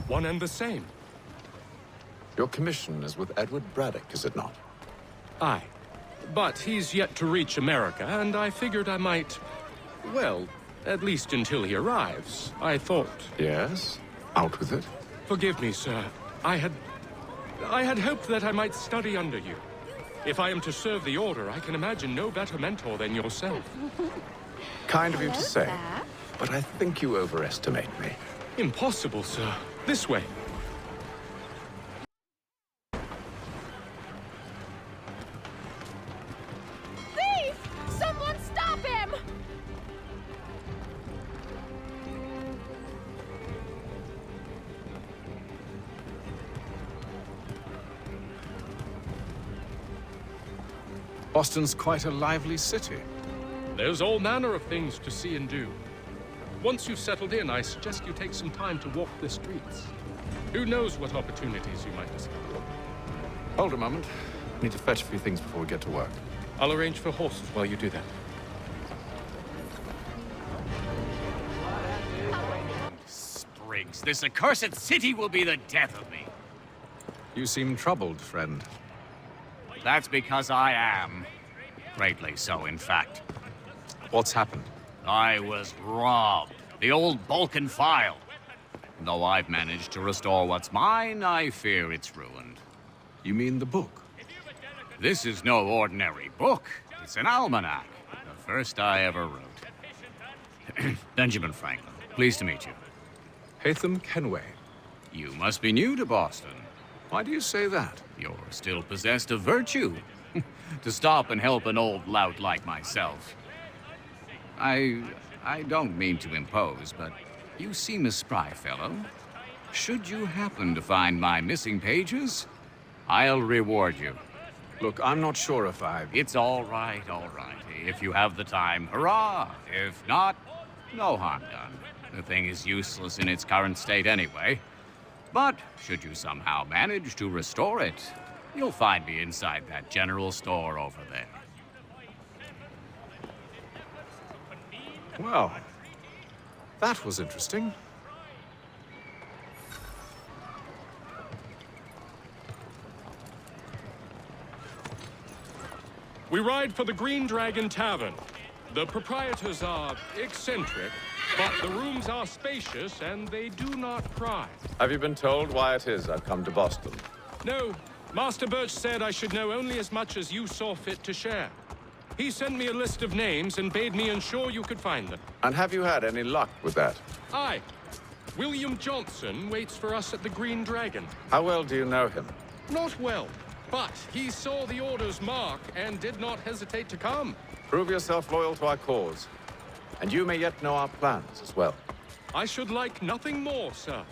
One and the same. Your commission is with Edward Braddock, is it not? Aye. But he's yet to reach America, and I figured I might... Well, at least until he arrives, I thought. Yes? Out with it. Forgive me, sir. I had hoped that I might study under you. If I am to serve the Order, I can imagine no better mentor than yourself. Kind of you to say, but I think you overestimate me. Impossible, sir. This way. Thief! Someone stop him! Boston's quite a lively city. There's all manner of things to see and do. Once you've settled in, I suggest you take some time to walk the streets. Who knows what opportunities you might discover. Hold a moment. I need to fetch a few things before we get to work. I'll arrange for horses while you do that. Spriggs, this accursed city will be the death of me. You seem troubled, friend. That's because I am. Greatly so, in fact. What's happened? I was robbed. The old Balkan file. Though I've managed to restore what's mine, I fear it's ruined. You mean the book? This is no ordinary book. It's an almanac. The first I ever wrote. Benjamin Franklin, pleased to meet you. Haytham Kenway. You must be new to Boston. Why do you say that? You're still possessed of virtue. To stop and help an old lout like myself. I don't mean to impose, but you seem a spry fellow. Should you happen to find my missing pages, I'll reward you. Look, I'm not sure if I... It's all right. If you have the time, hurrah! If not, no harm done. The thing is useless in its current state anyway. But should you somehow manage to restore it, you'll find me inside that general store over there. Well, that was interesting. We ride for the Green Dragon Tavern. The proprietors are eccentric, but the rooms are spacious and they do not pry. Have you been told why it is I've come to Boston? No, Master Birch said I should know only as much as you saw fit to share. He sent me a list of names and bade me ensure you could find them. And have you had any luck with that? Aye. William Johnson waits for us at the Green Dragon. How well do you know him? Not well, but he saw the Order's mark and did not hesitate to come. Prove yourself loyal to our cause. And you may yet know our plans as well. I should like nothing more, sir.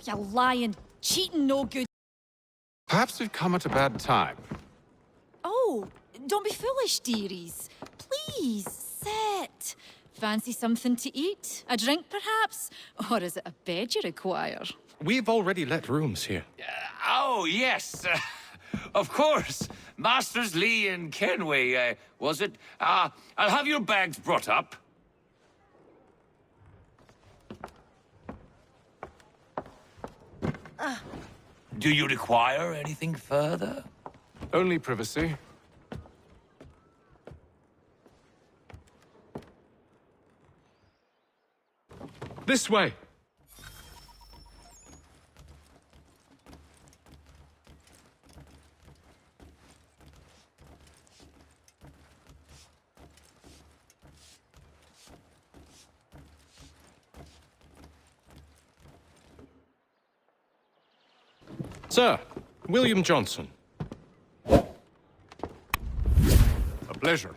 You lying, cheating, no good. Perhaps we've come at a bad time. Oh, don't be foolish, dearies. Please, sit. Fancy something to eat? A drink, perhaps? Or is it a bed you require? We've already let rooms here. Oh, yes. Of course. Masters Lee and Kenway, was it? I'll have your bags brought up. Do you require anything further? Only privacy. This way. Sir, William Johnson. Pleasure.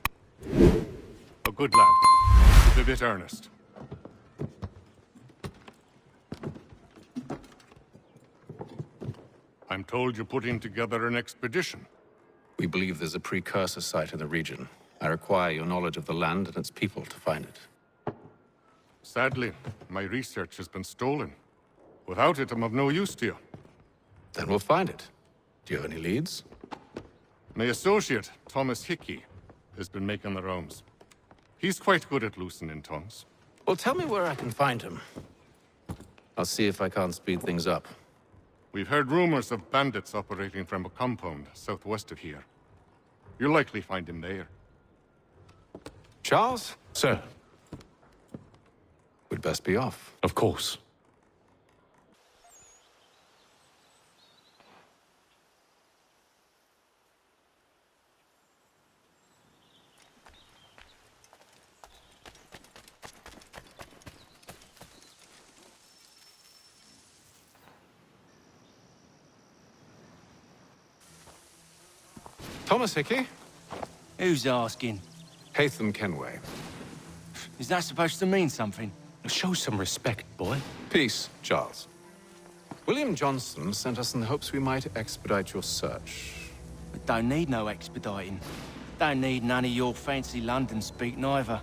A good lad. He's a bit earnest. I'm told you're putting together an expedition. We believe there's a precursor site in the region. I require your knowledge of the land and its people to find it. Sadly, my research has been stolen. Without it, I'm of no use to you. Then we'll find it. Do you have any leads? My associate, Thomas Hickey, has been making the rounds. He's quite good at loosening tongues. Well, tell me where I can find him. I'll see if I can't speed things up. We've heard rumors of bandits operating from a compound southwest of here. You'll likely find him there. Charles? Sir, We'd best be off. of course. Thomas Hickey? Who's asking? Haytham Kenway. Is that supposed to mean something? Show some respect, boy. Peace, Charles. William Johnson sent us in the hopes we might expedite your search. We don't need no expediting. Don't need none of your fancy London speak neither.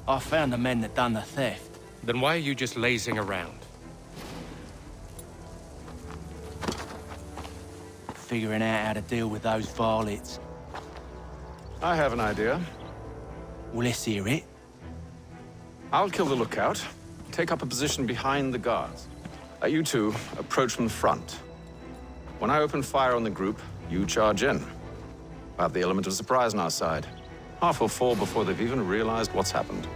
I found the men that done the theft. Then why are you just lazing around? Figuring out how to deal with those varlets. I have an idea. Well, let's hear it. I'll kill the lookout, take up a position behind the guards. You two approach from the front. When I open fire on the group, you charge in. I have the element of surprise on our side. Half will fall before they've even realized what's happened.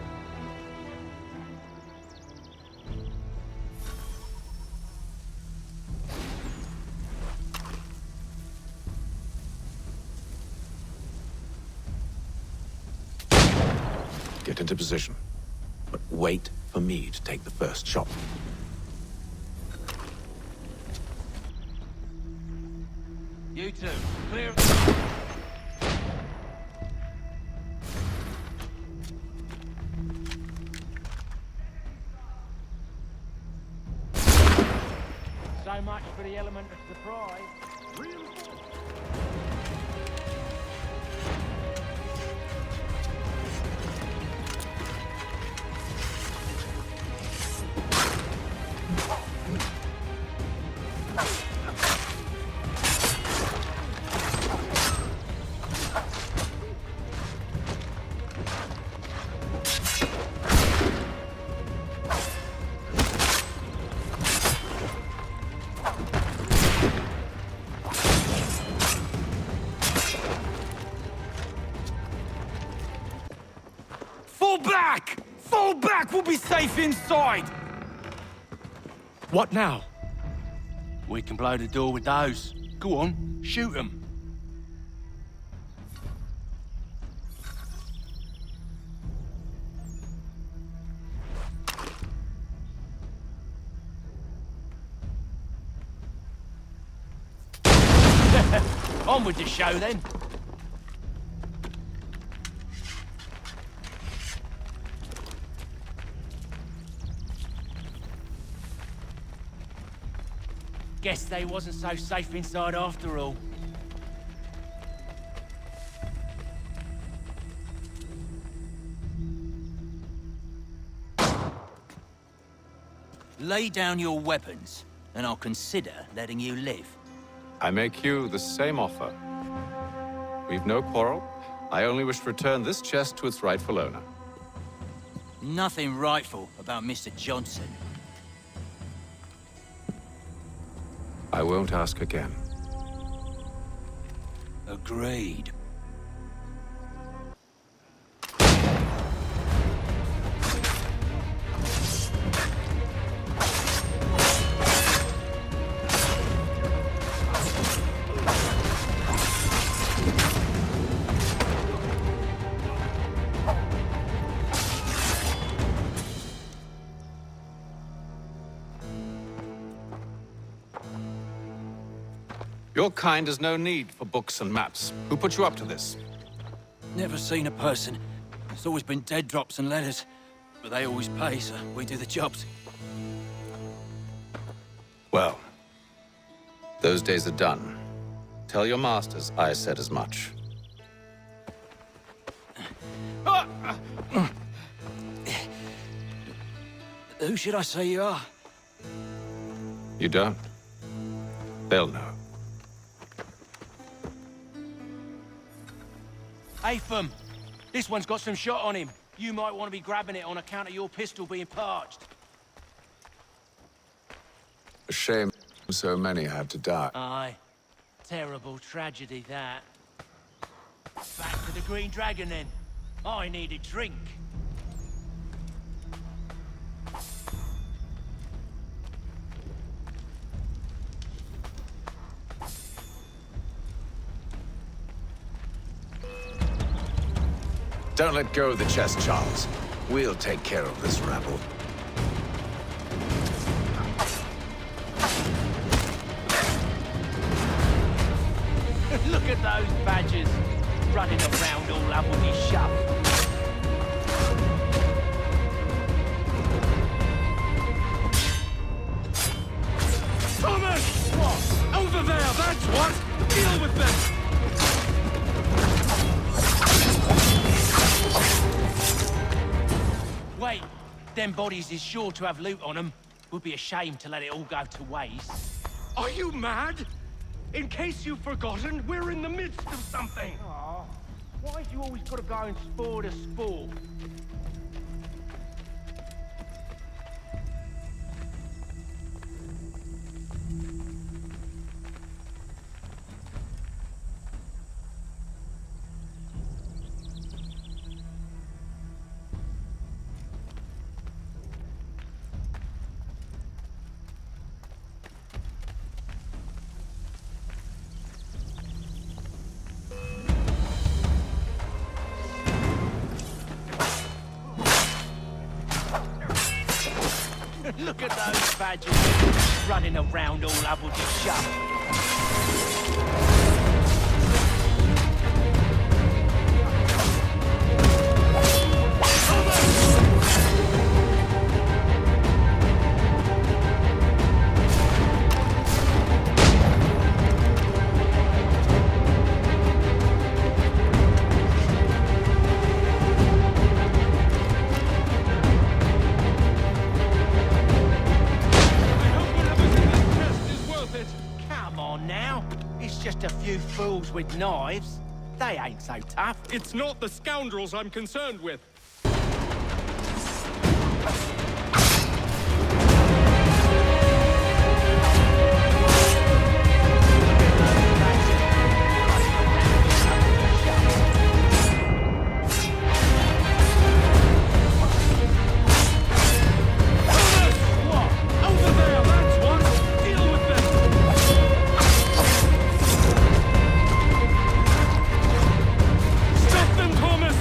Get into position. But wait for me to take the first shot. You two, clear. So much for the element of surprise. Fall back! Fall back! We'll be safe inside! What now? We can blow the door with those. Go on, shoot them. On with the show then. Guess they wasn't so safe inside after all. Lay down your weapons, and I'll consider letting you live. I make you the same offer. We've no quarrel. I only wish to return this chest to its rightful owner. Nothing rightful about Mr. Johnson. I won't ask again. Agreed. Your kind has no need for books and maps. Who put you up to this? Never seen a person. It's always been dead drops and letters. But they always pay, so we do the jobs. Well, those days are done. Tell your masters I said as much. Who should I say you are? You don't? They'll know. Atham! This one's got some shot on him. You might want to be grabbing it on account of your pistol being parched. A shame so many had to die. Aye. Terrible tragedy, that. Back to the Green Dragon, then. I need a drink. Don't let go of the chest, Charles. We'll take care of this rabble. Look at those badgers, running around all lovely shut. Thomas! What? Over there, that's what! Deal with them! Wait, them bodies is sure to have loot on them. Would be a shame to let it all go to waste. Are you mad? In case you've forgotten, we're in the midst of something. Aw, why'd you always gotta go and spoil the sport? Look at those badgers, running around all lovely shut. A few fools with knives. They ain't so tough. It's not the scoundrels I'm concerned with. Stop them, Thomas!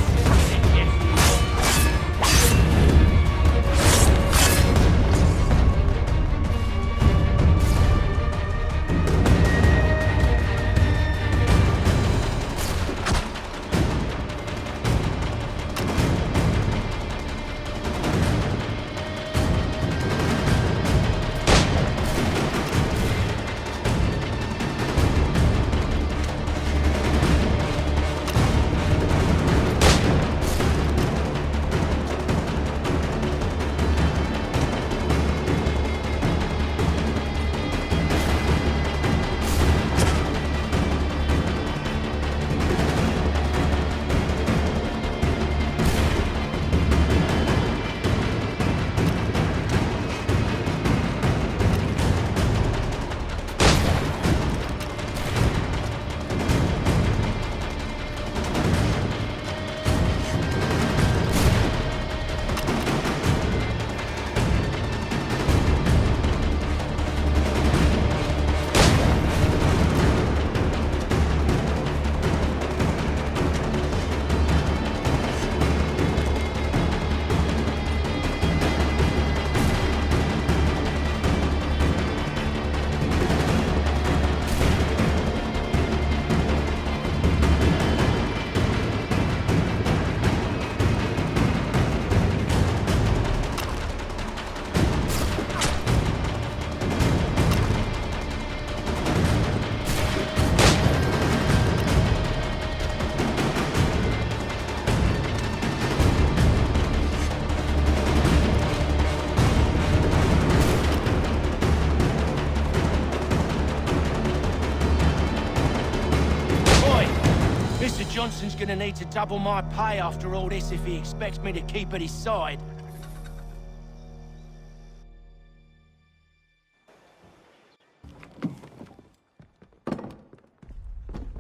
Mr. Johnson's gonna need to double my pay after all this if he expects me to keep at his side.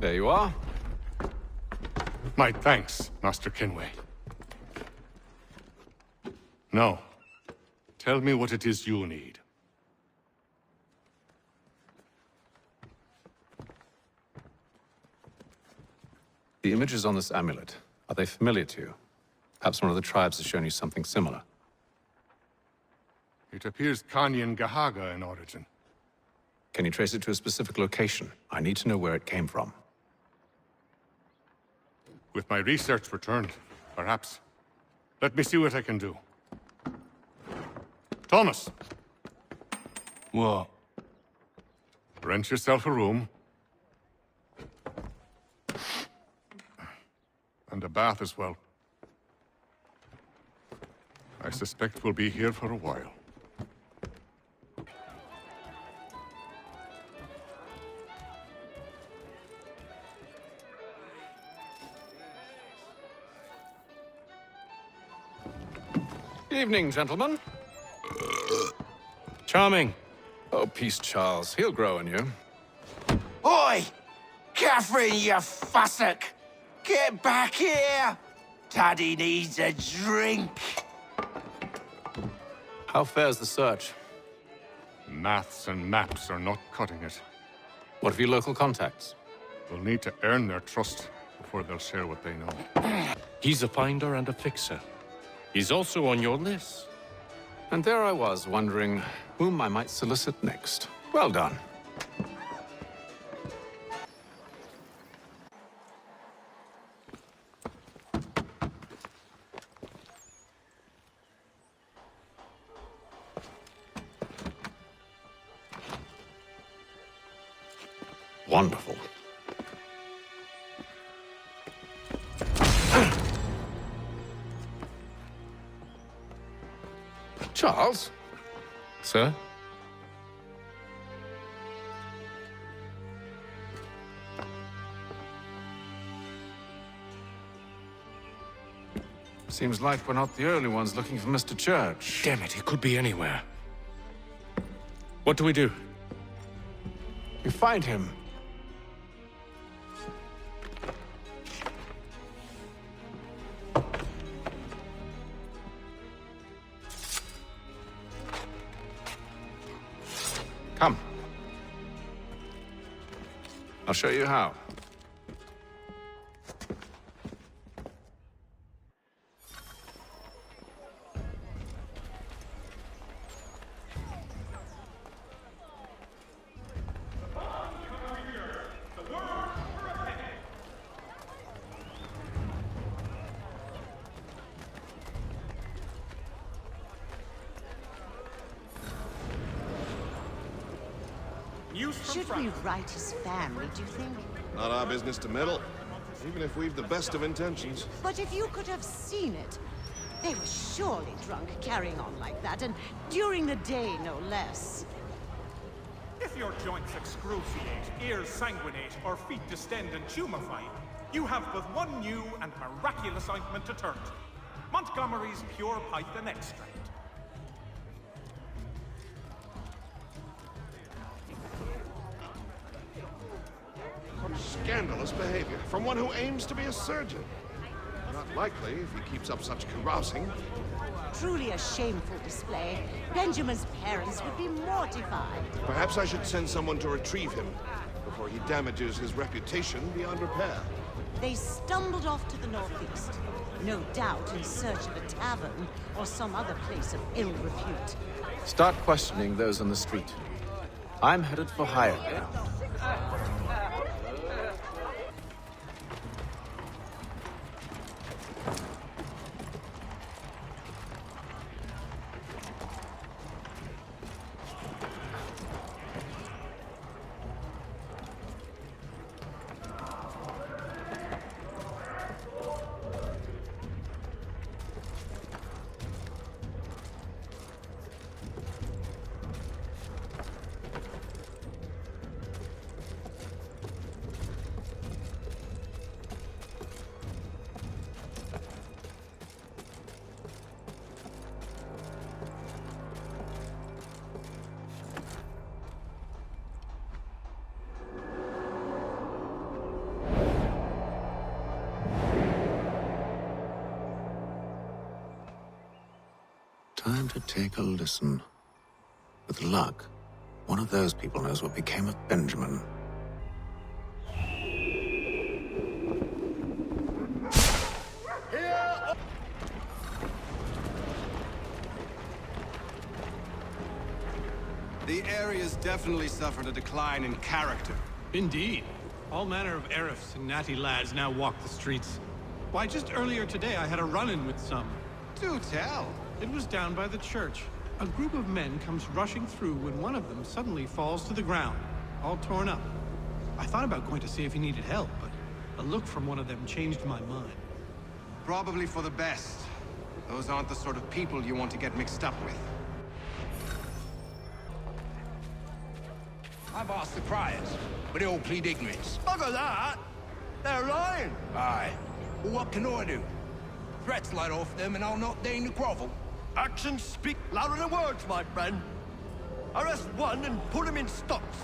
There you are. My thanks, Master Kenway. Now, tell me what it is you need. The images on this amulet, are they familiar to you? Perhaps one of the tribes has shown you something similar. It appears Kanyan Gahaga in origin. Can you trace it to a specific location? I need to know where it came from. With my research returned, perhaps. Let me see what I can do. Thomas! What? Rent yourself a room. And a bath as well. I suspect we'll be here for a while. Evening, gentlemen. Charming. Oh, peace, Charles. He'll grow on you. Oi! Catherine, you fussock! Get back here! Taddy needs a drink. How fares the search? Maths and maps are not cutting it. What of your local contacts? We'll need to earn their trust before they'll share what they know. He's a finder and a fixer. He's also on your list. And there I was, wondering whom I might solicit next. Well done. Wonderful. Charles? Sir? Seems like we're not the only ones looking for Mr. Church. Damn it, he could be anywhere. What do we do? You find him. Come. I'll show you how. Should we write his family, do you think? Not our business to meddle, even if we've the best of intentions. But if you could have seen it, they were surely drunk carrying on like that, and during the day, no less. If your joints excruciate, ears sanguinate, or feet distend and tumefy, you have but one new and miraculous ointment to turn to. Montgomery's Pure Python Extract. Scandalous behavior from one who aims to be a surgeon. Not likely if he keeps up such carousing. Truly a shameful display. Benjamin's parents would be mortified. Perhaps I should send someone to retrieve him before he damages his reputation beyond repair. They stumbled off to the northeast, no doubt in search of a tavern or some other place of ill repute. Start questioning those on the street. I'm headed for higher ground. Time to take a listen. With luck, one of those people knows what became of Benjamin. The area's definitely suffered a decline in character. Indeed. All manner of Arifs and natty lads now walk the streets. Why, just earlier today I had a run-in with some. Do tell. It was down by the church. A group of men comes rushing through when one of them suddenly falls to the ground, all torn up. I thought about going to see if he needed help, but a look from one of them changed my mind. Probably for the best. Those aren't the sort of people you want to get mixed up with. I've asked the criers, but they all plead ignorance. Bugger that! They're lying! Aye. Well, what can I do? Threats light off them and I'll not deign to grovel. Actions speak louder than words, my friend. Arrest one and put him in stocks.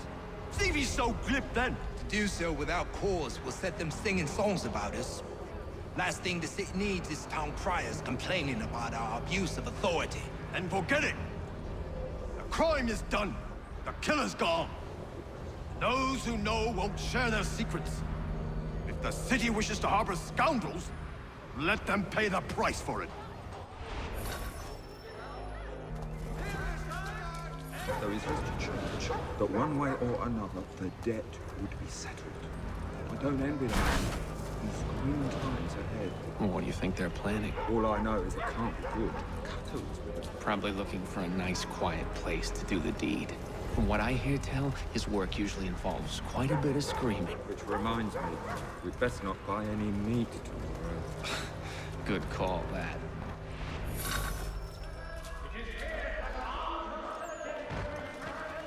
See if he's so glib then. To do so without cause will set them singing songs about us. Last thing the city needs is town criers complaining about our abuse of authority. And forget it. The crime is done. The killer's gone. Those who know won't share their secrets. If the city wishes to harbor scoundrels, let them pay the price for it. There is just a church, but one way or another, the debt would be settled. I don't envy the man. He's grim times ahead. Well, what do you think they're planning? All I know is it can't be good. Cuttles with it. Probably looking for a nice, quiet place to do the deed. From what I hear tell, his work usually involves quite a bit of screaming. Which reminds me, we'd best not buy any meat tomorrow. Good call, that.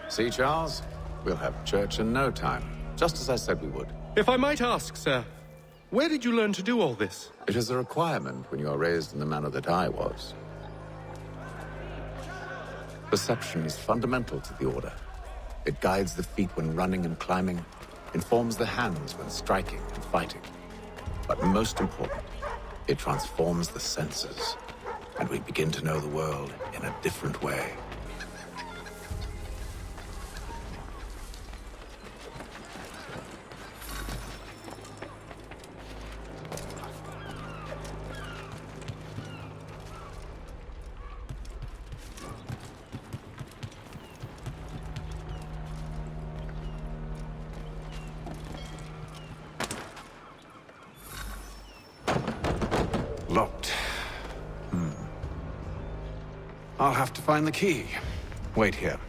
See, Charles? We'll have church in no time, just as I said we would. If I might ask, sir, where did you learn to do all this? It is a requirement when you are raised in the manner that I was. Perception is fundamental to the Order. It guides the feet when running and climbing, informs the hands when striking and fighting. But most important, it transforms the senses, and we begin to know the world in a different way. Locked. I'll have to find the key. Wait here.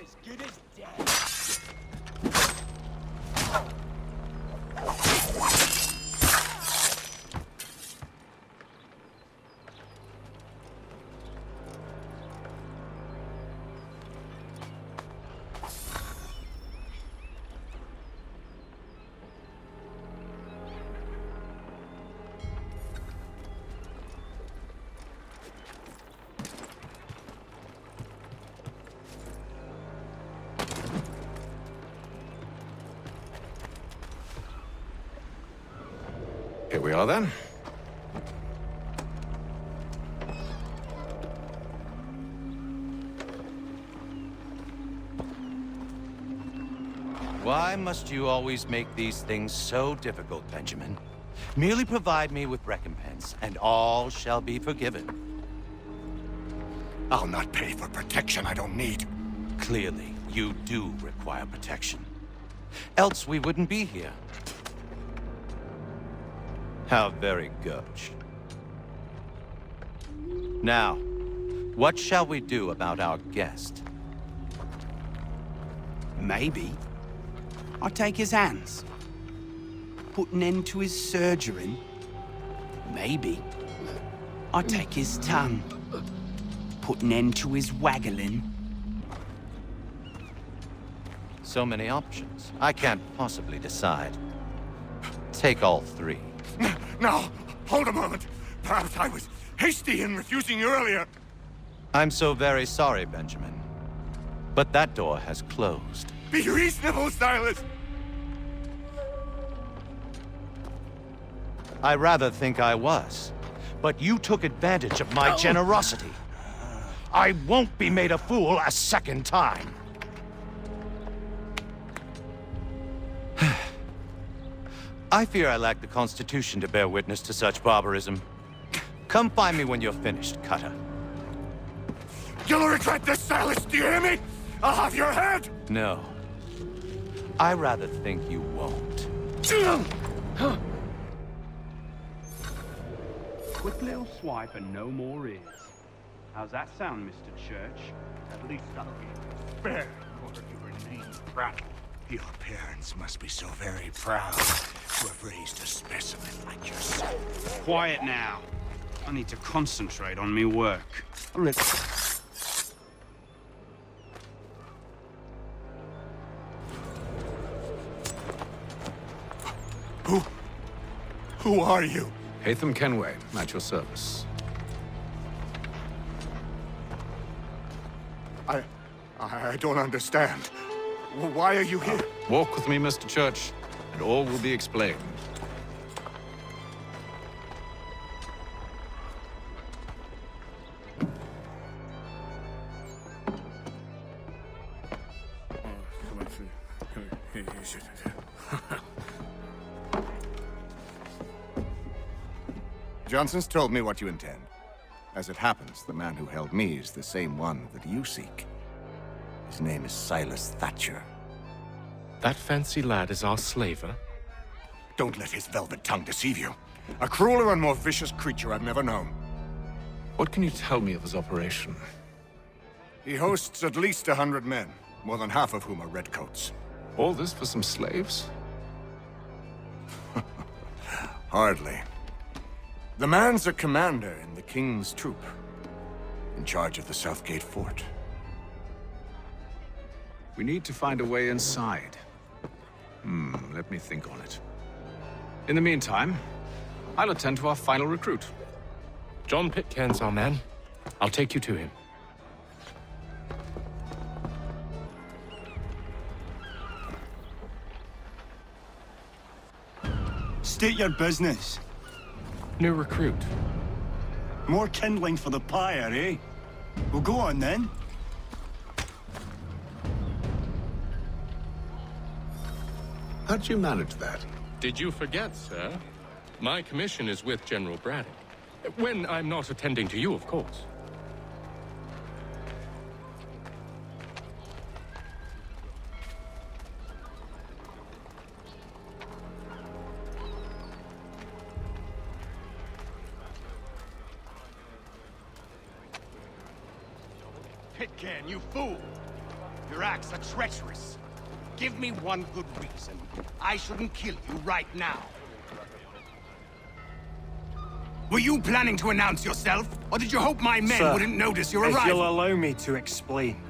as good as dead. Here we are then. Why must you always make these things so difficult, Benjamin? Merely provide me with recompense, and all shall be forgiven. I'll not pay for protection I don't need. Clearly, you do require protection. Else we wouldn't be here. How very gauche. Now, what shall we do about our guest? Maybe I take his hands, put an end to his surgering. Maybe I take his tongue, put an end to his waggling. So many options. I can't possibly decide. Take all three. Now, hold a moment. Perhaps I was hasty in refusing you earlier. I'm so very sorry, Benjamin. But that door has closed. Be reasonable, Silas. I rather think I was. But you took advantage of my generosity. I won't be made a fool a second time. I fear I lack the constitution to bear witness to such barbarism. Come find me when you're finished, Cutter. You'll regret this, Silas, do you hear me? I'll have your head! No. I rather think you won't. Quick little swipe and no more is. How's that sound, Mr. Church? At least up here. Fair, or your name, Pratt. Your parents must be so very proud to have raised a specimen like yourself. Quiet now. I need to concentrate on me work. Who are you? Hatham Kenway, at your service. I don't understand. Why are you here? Walk with me, Mr. Church, and all will be explained. Johnson's told me what you intend. As it happens, the man who held me is the same one that you seek. His name is Silas Thatcher. That fancy lad is our slaver? Don't let his velvet tongue deceive you. A crueler and more vicious creature I've never known. What can you tell me of his operation? He hosts at least 100 men, more than half of whom are redcoats. All this for some slaves? Hardly. The man's a commander in the King's troop, in charge of the Southgate Fort. We need to find a way inside. Let me think on it. In the meantime, I'll attend to our final recruit. John Pitcairn's our man. I'll take you to him. State your business. New recruit. More kindling for the pyre, eh? Well, go on then. How'd you manage that? Did you forget, sir? My commission is with General Braddock. When I'm not attending to you, of course. Pitcairn, you fool! Your acts are treacherous. Give me one good reason I shouldn't kill you right now. Were you planning to announce yourself, or did you hope my men Sir, wouldn't notice your if arrival? you'll allow me to explain.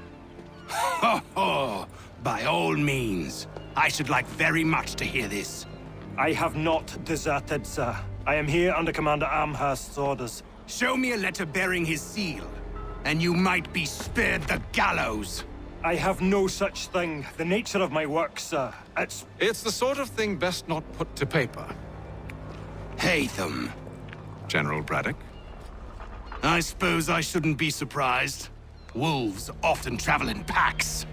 Oh, by all means. I should like very much to hear this. I have not deserted, sir. I am here under Commander Amherst's orders. Show me a letter bearing his seal, and you might be spared the gallows. I have no such thing. The nature of my work, sir, It's the sort of thing best not put to paper. Haytham. General Braddock? I suppose I shouldn't be surprised. Wolves often travel in packs.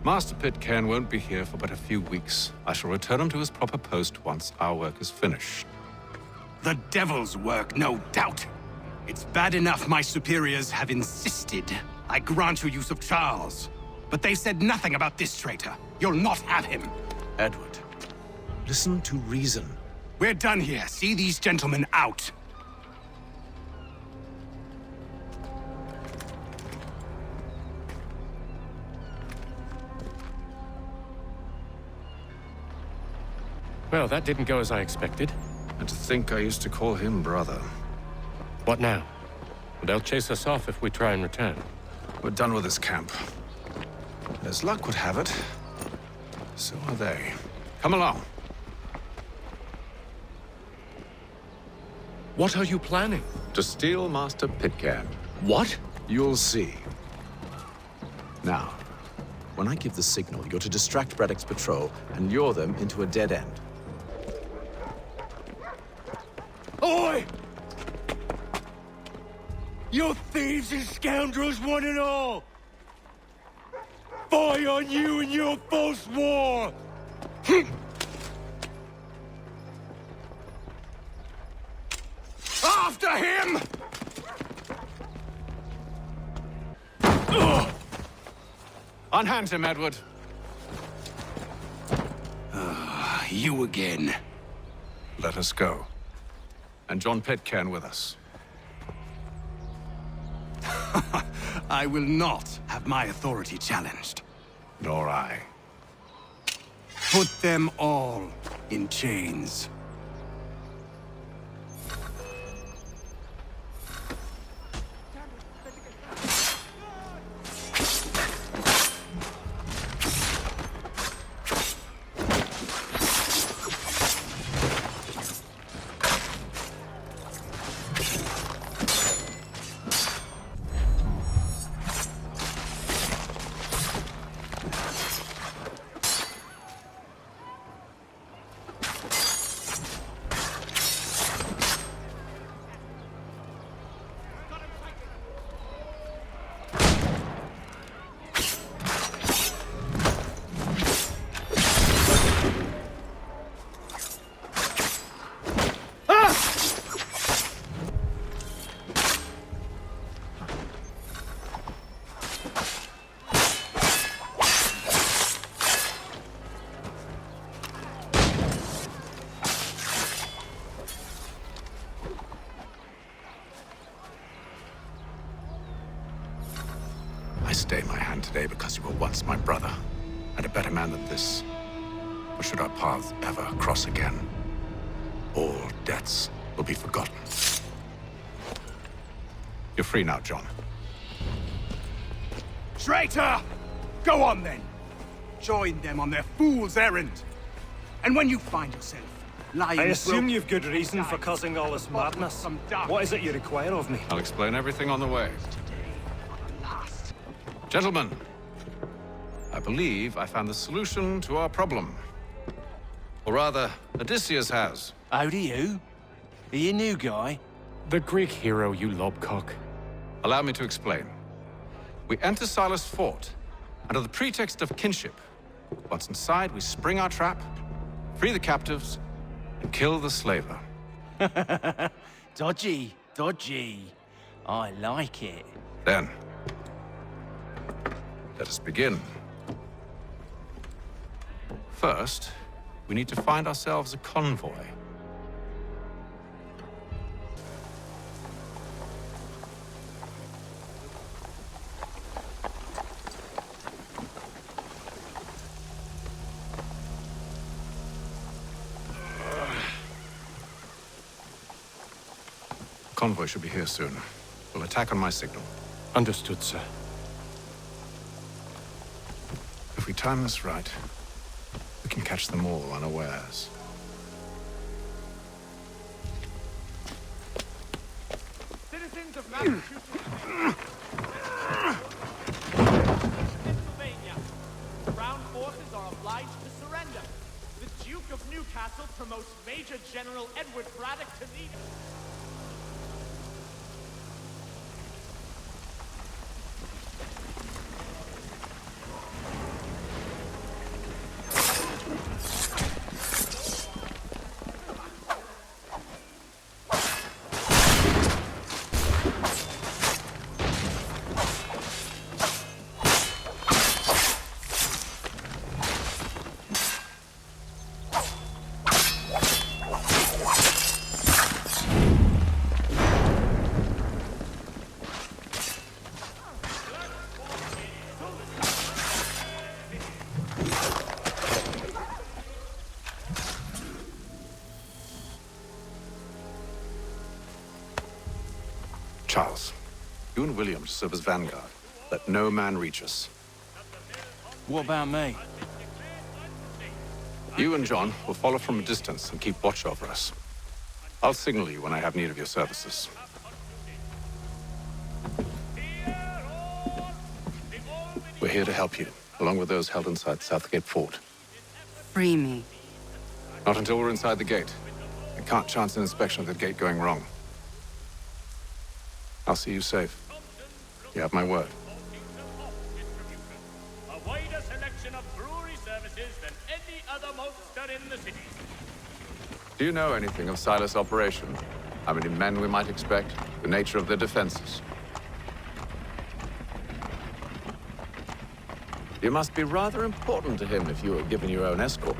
Master Pitcairn won't be here for but a few weeks. I shall return him to his proper post once our work is finished. The devil's work, no doubt. It's bad enough my superiors have insisted I grant you use of Charles. But they've said nothing about this traitor. You'll not have him. Edward, listen to reason. We're done here. See these gentlemen out. Well, that didn't go as I expected. And to think I used to call him brother. What now? They'll chase us off if we try and return. We're done with this camp. As luck would have it, so are they. Come along. What are you planning? To steal Master Pitcairn. What? You'll see. Now, when I give the signal, you're to distract Braddock's patrol and lure them into a dead end. Oi! You thieves and scoundrels, one and all! Fie on you and your false war! After him! Unhand him, Edward. You again. Let us go. And John Pitcairn with us. I will not have my authority challenged. Nor I. Put them all in chains. I stay my hand today because you were once my brother, and a better man than this. Or should our paths ever cross again, all debts will be forgotten. You're free now, John. Traitor! Go on then. Join them on their fool's errand. And when you find yourself lying... I assume you've good reason for causing all this madness. What is it you require of me? I'll explain everything on the way. Gentlemen, I believe I found the solution to our problem. Or rather, Odysseus has. How do you? Are you a new guy? The Greek hero, you lobcock. Allow me to explain. We enter Silas' fort under the pretext of kinship. Once inside, we spring our trap, free the captives, and kill the slaver. Dodgy, dodgy. I like it. Then, let us begin. First, we need to find ourselves a convoy. convoy should be here soon. We'll attack on my signal. Understood, sir. If we time this right, we can catch them all unawares. Citizens of Massachusetts, Pennsylvania, the Crown forces are obliged to surrender. The Duke of Newcastle promotes Major General Edward Braddock to leader. Charles, you and William serve as vanguard. Let no man reach us. What about me? You and John will follow from a distance and keep watch over us. I'll signal you when I have need of your services. We're here to help you, along with those held inside Southgate Fort. Free me. Not until we're inside the gate. I can't chance an inspection of the gate going wrong. I'll see you safe. You have my word. A wider selection of brewery services than any other maltster in the city. Do you know anything of Silas' operation? How many men we might expect? The nature of their defenses? You must be rather important to him if you were given your own escort.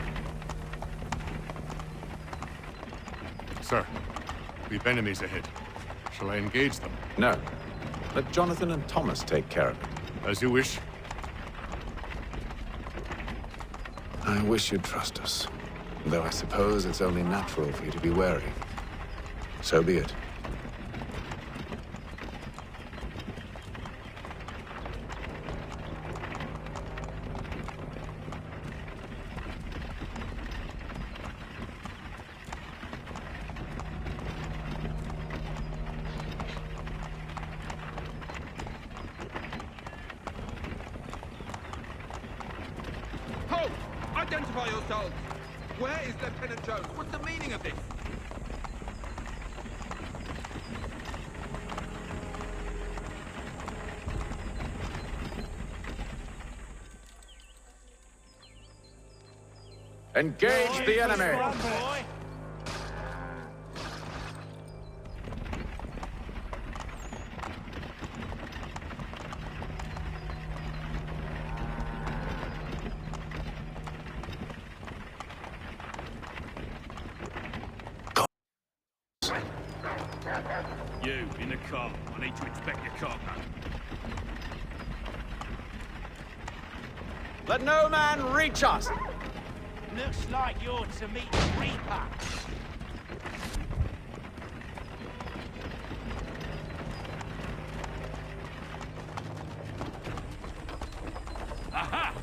Sir, we've enemies ahead. Shall I engage them? No. Let Jonathan and Thomas take care of it. As you wish. I wish you'd trust us. Though I suppose it's only natural for you to be wary. So be it. Halt! Identify yourselves! Where is Lieutenant Jones? What's the meaning of this? Engage the enemy! You, in the car. I need to inspect your cargo. Let no man reach us! Looks like you're to meet the Reaper. Aha!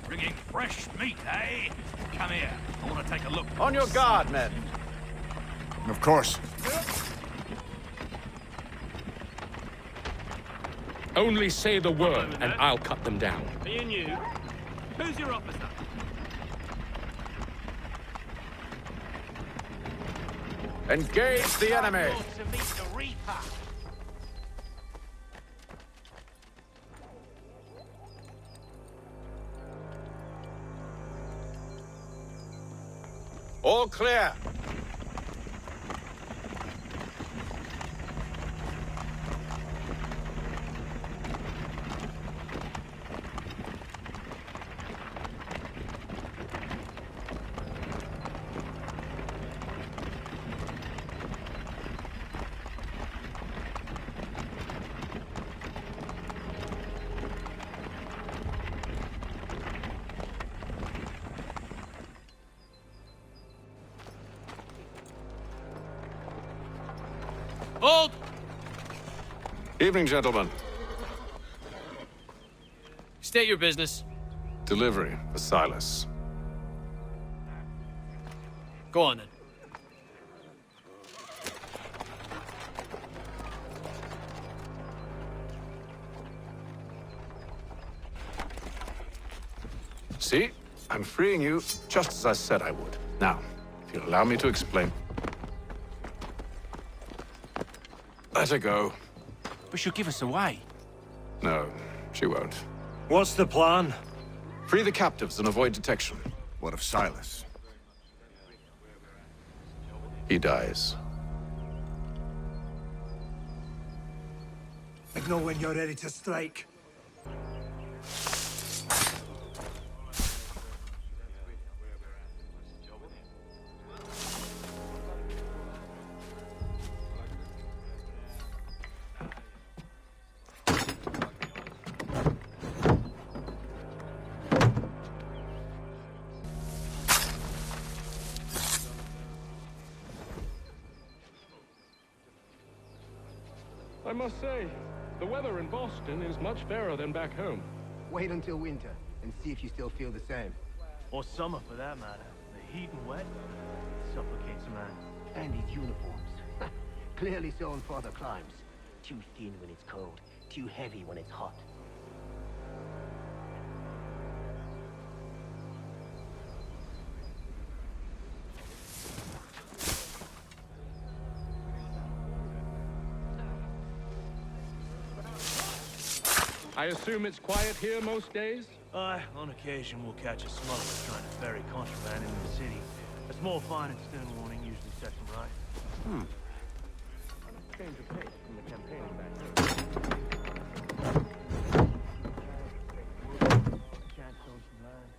Bringing fresh meat, eh? Come here. I want to take a look. On your guard, men. Of course. Only say the word, and I'll cut them down. Me and you. Who's your officer? Engage the enemy! To meet the Reaper. All clear. Hold! Evening, gentlemen. State your business. Delivery for Silas. Go on then. See? I'm freeing you just as I said I would. Now, if you'll allow me to explain. Let her go. But she'll give us away. No, she won't. What's the plan? Free the captives and avoid detection. What of Silas? He dies. I know when you're ready to strike. I must say, the weather in Boston is much fairer than back home. Wait until winter and see if you still feel the same. Or summer, for that matter. The heat and wet suffocates a man. And his uniforms. Clearly sewn for other climes. Too thin when it's cold, too heavy when it's hot. I assume it's quiet here most days? Aye, on occasion we'll catch a smuggler trying to ferry contraband into the city. A small fine and stern warning usually sets them right. Change of pace from the campaigning back home. Chance on some land.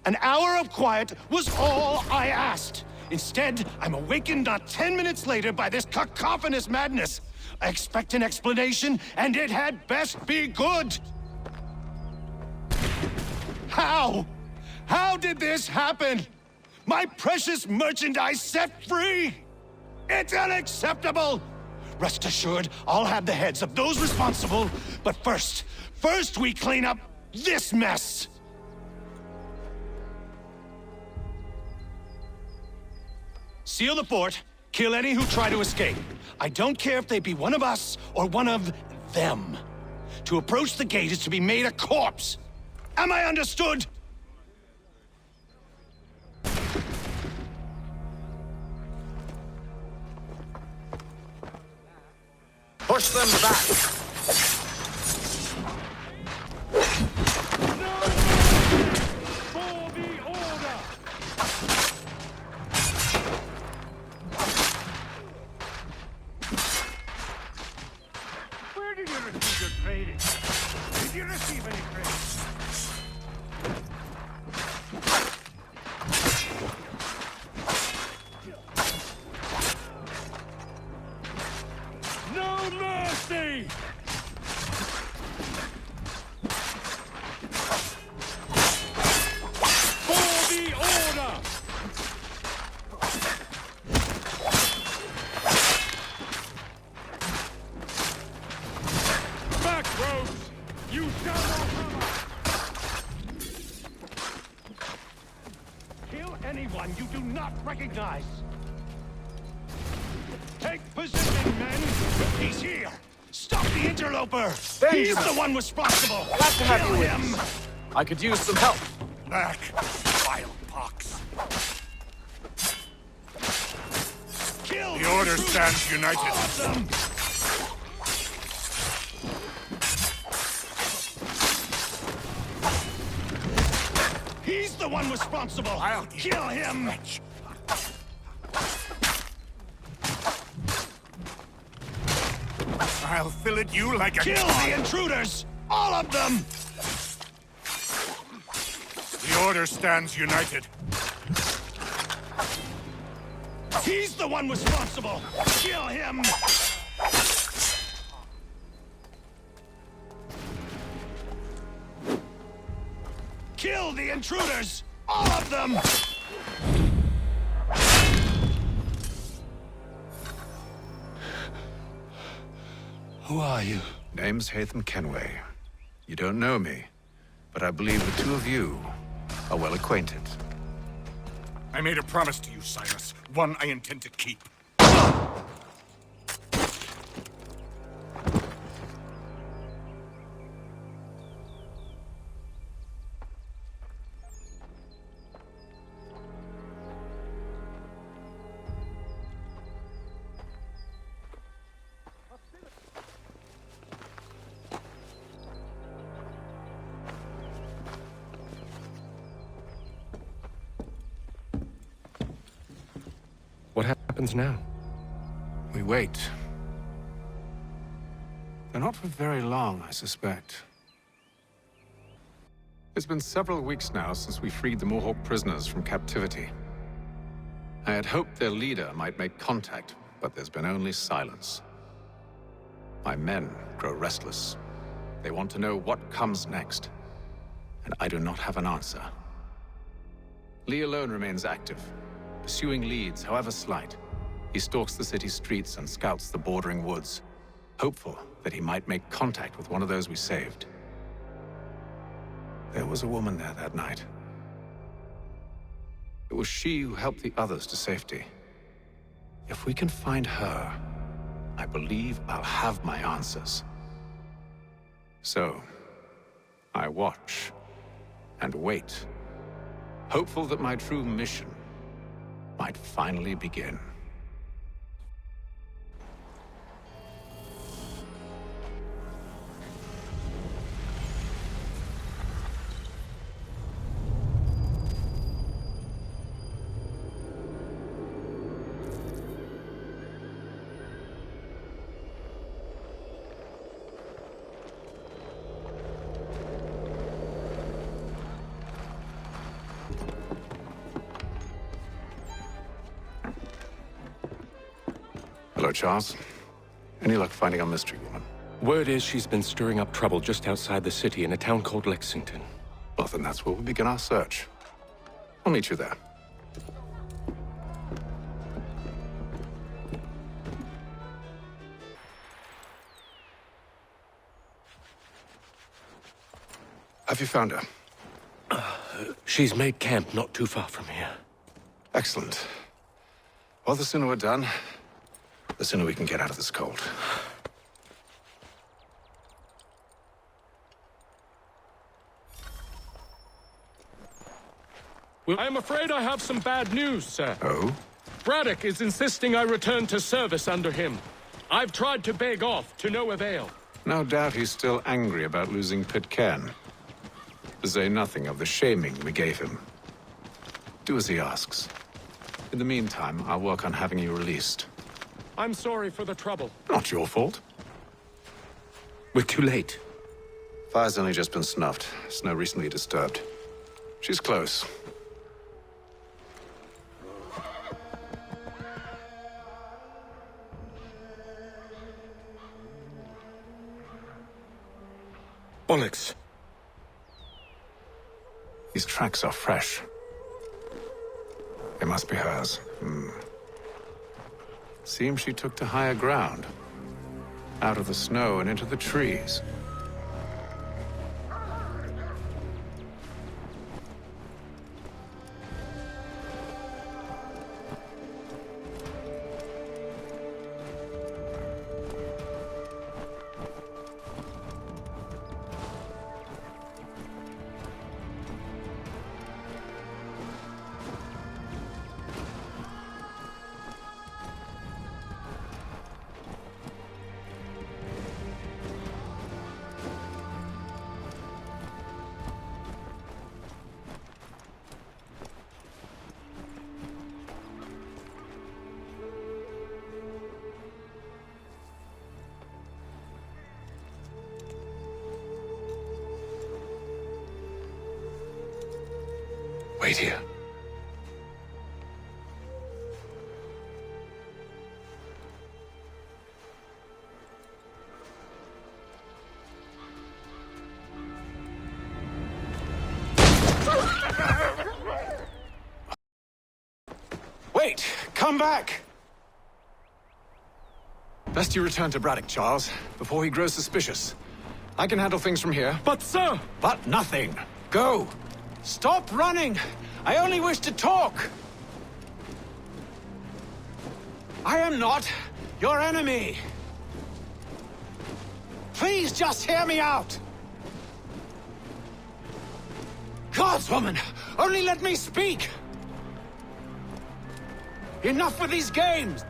An hour of quiet was all I asked. Instead, I'm awakened not 10 minutes later by this cacophonous madness. I expect an explanation, and it had best be good. How? How did this happen? My precious merchandise set free? It's unacceptable! Rest assured, I'll have the heads of those responsible, but first we clean up this mess! Seal the fort, kill any who try to escape. I don't care if they be one of us or one of them. To approach the gate is to be made a corpse. Am I understood? Push them back! Where did you receive your training? Did you receive any training? No mercy! For the order! Back, rogues! You shall not harm! Kill anyone you do not recognize. Take position, men! He's here! Stop the interloper! He's the one responsible! Glad to have Kill you with him! us. I could use some help. Back, vile pox! Kill Kill The Order stands united. all of them! He's the one responsible! I'll kill him! I'll fillet you like a Kill the intruders! All of them! The Order stands united. He's the one responsible! Kill him! Kill the intruders! All of them! Who are you? Name's Hatham Kenway. You don't know me, but I believe the two of you are well acquainted. I made a promise to you, Silas. One I intend to keep. What happens now? We wait. They're not for very long, I suspect. It's been several weeks now since we freed the Mohawk prisoners from captivity. I had hoped their leader might make contact, but there's been only silence. My men grow restless. They want to know what comes next, and I do not have an answer. Lee alone remains active, pursuing leads, however slight. He stalks the city streets and scouts the bordering woods, hopeful that he might make contact with one of those we saved. There was a woman there that night. It was she who helped the others to safety. If we can find her, I believe I'll have my answers. So, I watch and wait, hopeful that my true mission might finally begin. Hello, Charles. Any luck finding our mystery woman? Word is she's been stirring up trouble just outside the city in a town called Lexington. Well, then that's where we'll begin our search. I'll meet you there. Have you found her? She's made camp not too far from here. Excellent. Well, the sooner we're done, the sooner we can get out of this cold. Well, I'm afraid I have some bad news, sir. Oh? Braddock is insisting I return to service under him. I've tried to beg off, to no avail. No doubt he's still angry about losing Pitcairn. To say nothing of the shaming we gave him. Do as he asks. In the meantime, I'll work on having you released. I'm sorry for the trouble. Not your fault. We're too late. Fire's only just been snuffed. Snow recently disturbed. She's close. Bollocks. These tracks are fresh. They must be hers. Seems she took to higher ground. Out of the snow and into the trees. Wait here. Wait! Come back! Best you return to Braddock, Charles, before he grows suspicious. I can handle things from here. But, sir! But nothing. Go! Stop running! I only wish to talk! I am not your enemy! Please just hear me out! Gods, woman! Only let me speak! Enough with these games!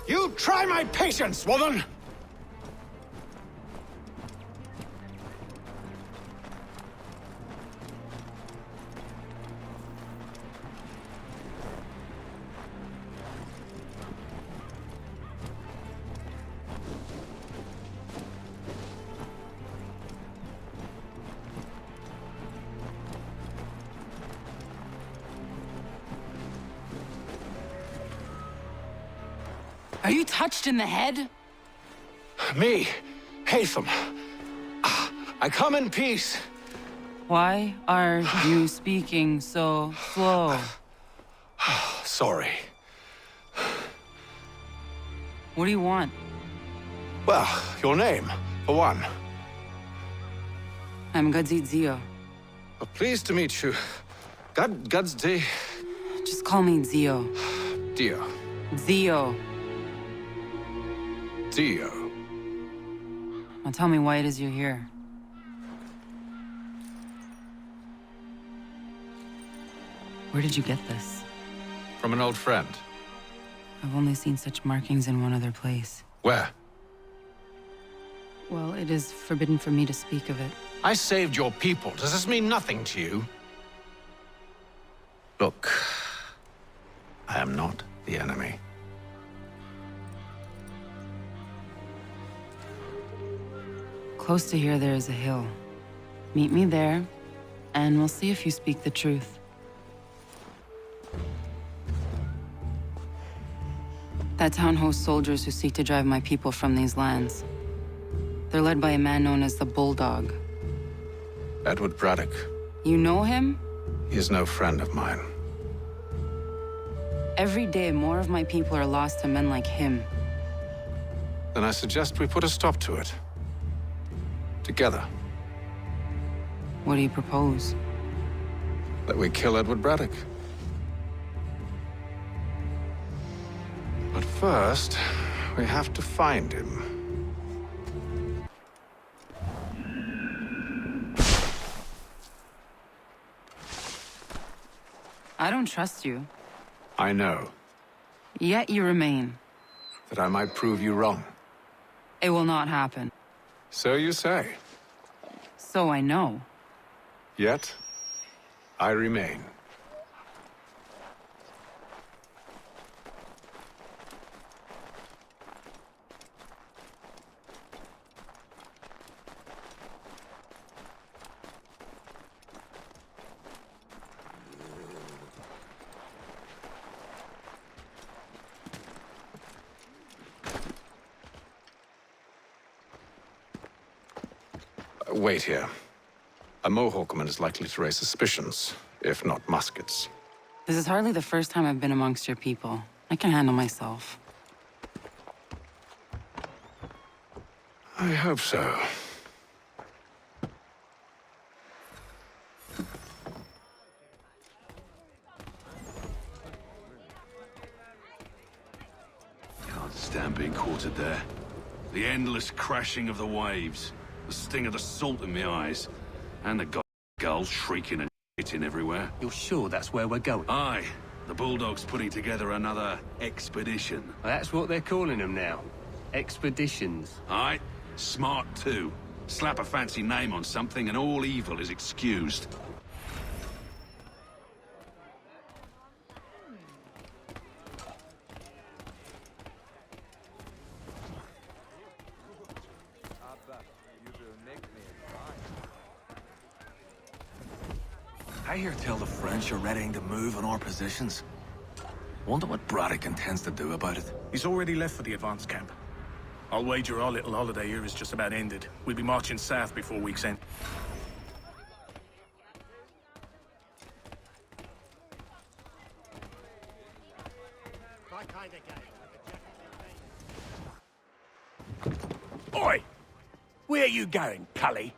You try my patience, woman! Are you touched in the head? Me, Hatham. I come in peace. Why are you speaking so slow? Sorry. What do you want? Well, your name, for one. I'm Gadzit Zio. Well, pleased to meet you. Gadzdi. Just call me Zio. Dio. Zio. Dio. Now tell me why it is you're here. Where did you get this? From an old friend. I've only seen such markings in one other place. Where? Well, it is forbidden for me to speak of it. I saved your people. Does this mean nothing to you? Look, I am not the enemy. Close to here, there is a hill. Meet me there, and we'll see if you speak the truth. That town hosts soldiers who seek to drive my people from these lands. They're led by a man known as the Bulldog. Edward Braddock. You know him? He is no friend of mine. Every day, more of my people are lost to men like him. Then I suggest we put a stop to it. Together. What do you propose? That we kill Edward Braddock. But first, we have to find him. I don't trust you. I know. Yet you remain. That I might prove you wrong. It will not happen. So you say. So I know. Yet, I remain. Wait here. A Mohawkman is likely to raise suspicions, if not muskets. This is hardly the first time I've been amongst your people. I can handle myself. I hope so. stand being quartered there. The endless crashing of the waves, the sting of the salt in my eyes, and the gulls shrieking and shitting everywhere. You're sure that's where we're going? Aye. The Bulldog's putting together another expedition. Well, that's what they're calling them now. Expeditions. Aye. Smart too. Slap a fancy name on something and all evil is excused. I hear tell the French are readying to move on our positions. Wonder what Braddock intends to do about it. He's already left for the advance camp. I'll wager our little holiday here is just about ended. We'll be marching south before week's end. Oi! Where you going, Cully?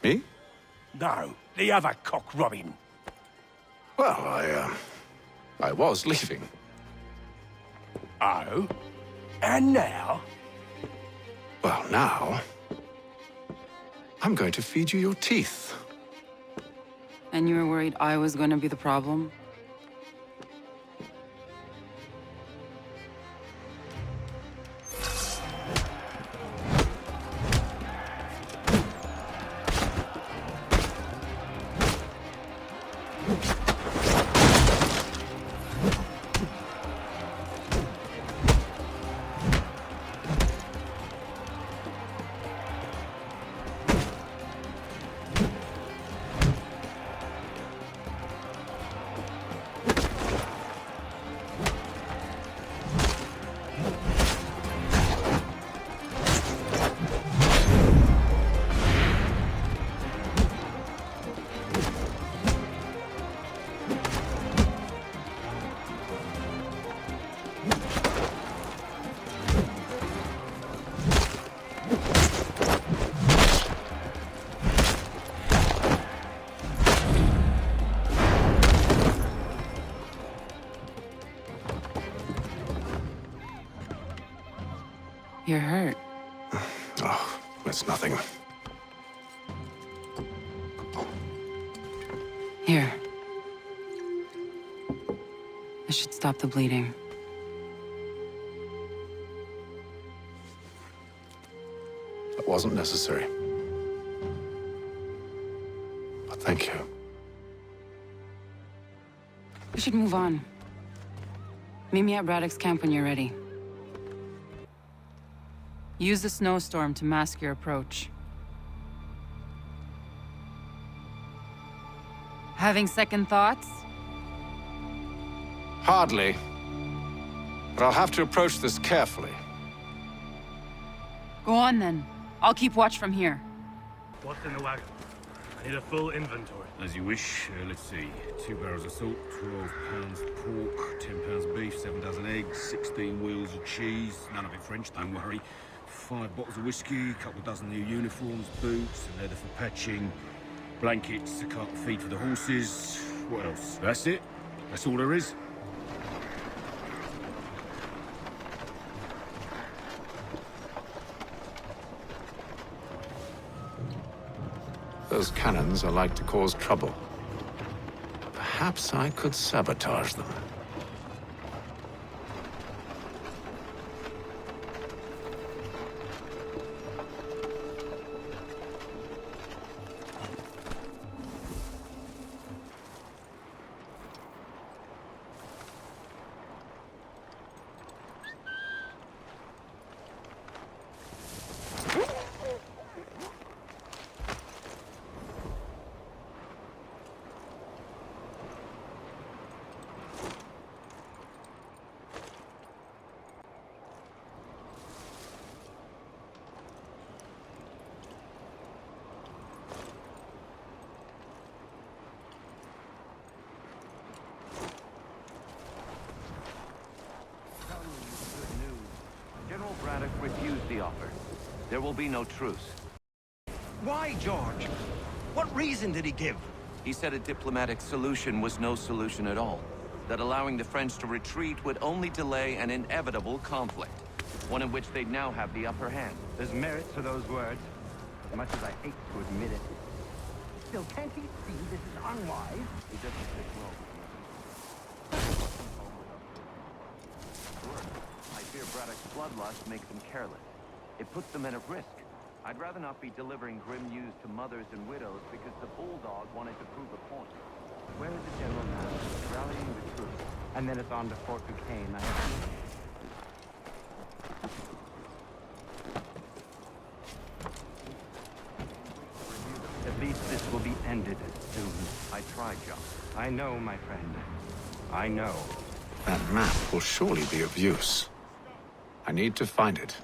Me? No, the other cock Robin. Well, I was leaving. Oh? And now? Well, now... I'm going to feed you your teeth. And you were worried I was going to be the problem? You're hurt. Oh, that's nothing. Here. This should stop the bleeding. That wasn't necessary. But thank you. We should move on. Meet me at Braddock's camp when you're ready. Use the snowstorm to mask your approach. Having second thoughts? Hardly. But I'll have to approach this carefully. Go on then. I'll keep watch from here. What's in the wagon? I need a full inventory. As you wish. Let's see. 2 barrels of salt, 12 pounds pork, 10 pounds of beef, 7 dozen eggs, 16 wheels of cheese. None of it French, don't worry. 5 bottles of whiskey, a couple of dozen new uniforms, boots, and leather for patching, blankets to cart the feed for the horses. What else? That's it. That's all there is. Those cannons are like to cause trouble. Perhaps I could sabotage them. General Braddock refused the offer. There will be no truce. Why, George? What reason did he give? He said a diplomatic solution was no solution at all. that allowing the French to retreat would only delay an inevitable conflict, one in which they'd now have the upper hand. There's merit to those words, as much as I hate to admit it. Still, can't he see this is unwise? He doesn't stick well. I fear Braddock's bloodlust makes them careless. It puts the men at risk. I'd rather not be delivering grim news to mothers and widows because the bulldog wanted to prove a point. Where is the general now? Rallying the troops. And then it's on to Fort Duquesne. At least this will be ended soon. I tried, John. I know, my friend. I know. That map will surely be of use. I need to find it.